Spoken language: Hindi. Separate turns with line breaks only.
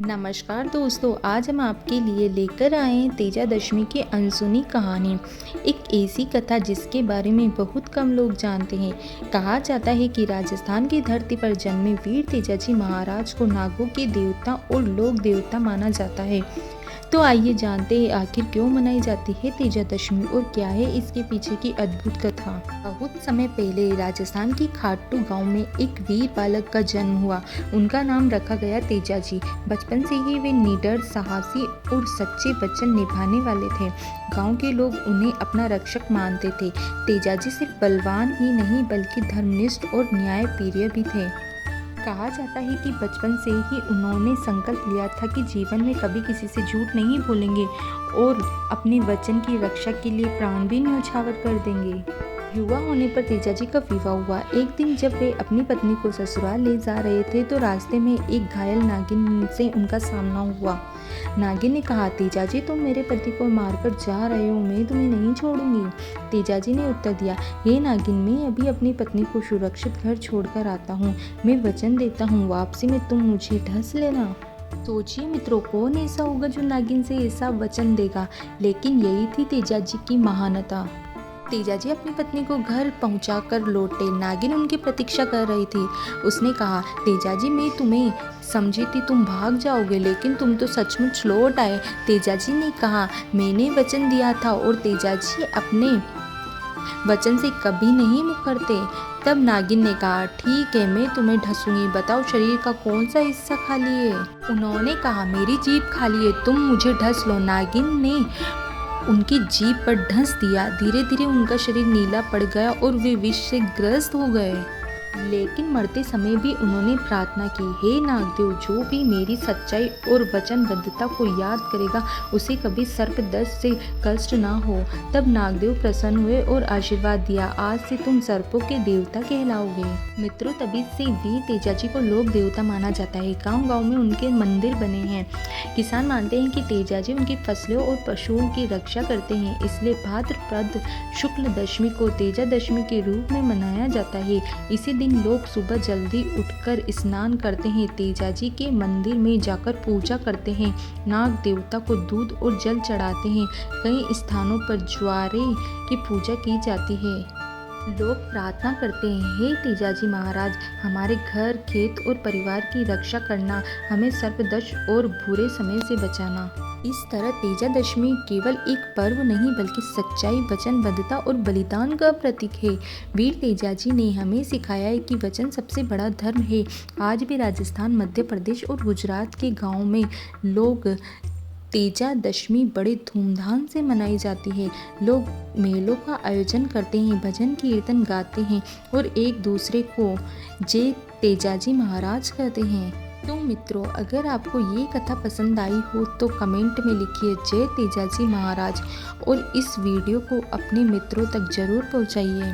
नमस्कार दोस्तों, आज हम आपके लिए लेकर आए हैं तेजादशमी की अनसुनी कहानी। एक ऐसी कथा जिसके बारे में बहुत कम लोग जानते हैं। कहा जाता है कि राजस्थान की धरती पर जन्मे वीर तेजाजी महाराज को नागों के देवता और लोक देवता माना जाता है। तो आइए जानते हैं आखिर क्यों मनाई जाती है तेजादशमी और क्या है इसके पीछे की अद्भुत कथा। बहुत समय पहले राजस्थान की खाटू गांव में एक वीर बालक का जन्म हुआ। उनका नाम रखा गया तेजाजी। बचपन से ही वे निडर, साहसी और सच्चे वचन निभाने वाले थे। गांव के लोग उन्हें अपना रक्षक मानते थे। तेजाजी सिर्फ बलवान ही नहीं बल्कि धर्मनिष्ठ और न्यायप्रिय भी थे। कहा जाता है कि बचपन से ही उन्होंने संकल्प लिया था कि जीवन में कभी किसी से झूठ नहीं बोलेंगे और अपने वचन की रक्षा के लिए प्राण भी न्यौछावर कर देंगे। युवा होने पर तेजाजी का विवाह हुआ। एक दिन जब वे अपनी पत्नी को ससुराल ले जा रहे थे तो रास्ते में एक घायल नागिन से उनका सामना हुआ। नागिन ने कहा, तेजाजी तुम मेरे पति को मारकर जा रहे हो, मैं तुम्हें नहीं छोड़ूंगी। तेजाजी ने उत्तर दिया, हे नागिन, मैं अभी अपनी पत्नी को सुरक्षित घर छोड़कर आता हूँ। मैं वचन देता हूँ वापसी में तुम मुझे ढस लेना। सोचिए मित्रों, कौन ऐसा होगा जो नागिन से ऐसा वचन देगा। लेकिन यही थी तेजाजी की महानता। तेजाजी अपनी पत्नी को घर पहुंचाकर लौटे। नागिन उनकी प्रतीक्षा कर रही थी। उसने कहा, तेजाजी मैं तुम्हें समझी थी तुम भाग जाओगे, लेकिन तुम तो सचमुच लौट आए। तेजाजी ने कहा, मैंने वचन दिया था और तेजाजी अपने वचन से कभी नहीं मुकरते। तब नागिन ने कहा, ठीक है, मैं तुम्हें ढसूंगी, बताओ शरीर का कौन सा हिस्सा खाली है। उन्होंने कहा, मेरी जीभ खाली है, तुम मुझे ढस लो। नागिन ने उनकी जीभ पर ढस दिया। धीरे धीरे उनका शरीर नीला पड़ गया और वे विष से ग्रस्त हो गए। लेकिन मरते समय भी उन्होंने प्रार्थना की, हे नागदेव, जो भी मेरी सच्चाई और वचनबद्धता को याद करेगा उसे कभी सर्पदंश से कष्ट ना हो। तब नागदेव प्रसन्न हुए और आशीर्वाद दिया, आज से तुम सर्पों के देवता कहलाओगे। मित्रों, तभी से वीर तेजाजी को लोक देवता माना जाता है। गांव गांव में उनके मंदिर बने हैं। किसान मानते हैं कि तेजाजी उनकी फसलों और पशुओं की रक्षा करते हैं, इसलिए भाद्रपद शुक्ल दशमी को तेजादशमी के रूप में मनाया जाता है। इसी दिन लोग सुबह जल्दी उठकर स्नान करते हैं, तेजाजी के मंदिर में जाकर पूजा करते हैं, नाग देवता को दूध और जल चढ़ाते हैं। कई स्थानों पर ज्वारे की पूजा की जाती है। लोग प्रार्थना करते हैं, हे तेजाजी महाराज, हमारे घर, खेत और परिवार की रक्षा करना, हमें सर्पदंश और बुरे समय से बचाना। इस तरह तेजादशमी केवल एक पर्व नहीं बल्कि सच्चाई, वचनबद्धता और बलिदान का प्रतीक है। वीर तेजाजी ने हमें सिखाया है कि वचन सबसे बड़ा धर्म है। आज भी राजस्थान, मध्य प्रदेश और गुजरात के गांव में लोग तेजादशमी बड़े धूमधाम से मनाई जाती है। लोग मेलों का आयोजन करते हैं, भजन कीर्तन गाते हैं और एक दूसरे को जय तेजाजी महाराज कहते हैं। तो मित्रों, अगर आपको ये कथा पसंद आई हो तो कमेंट में लिखिए जय तेजाजी महाराज और इस वीडियो को अपने मित्रों तक जरूर पहुंचाइए।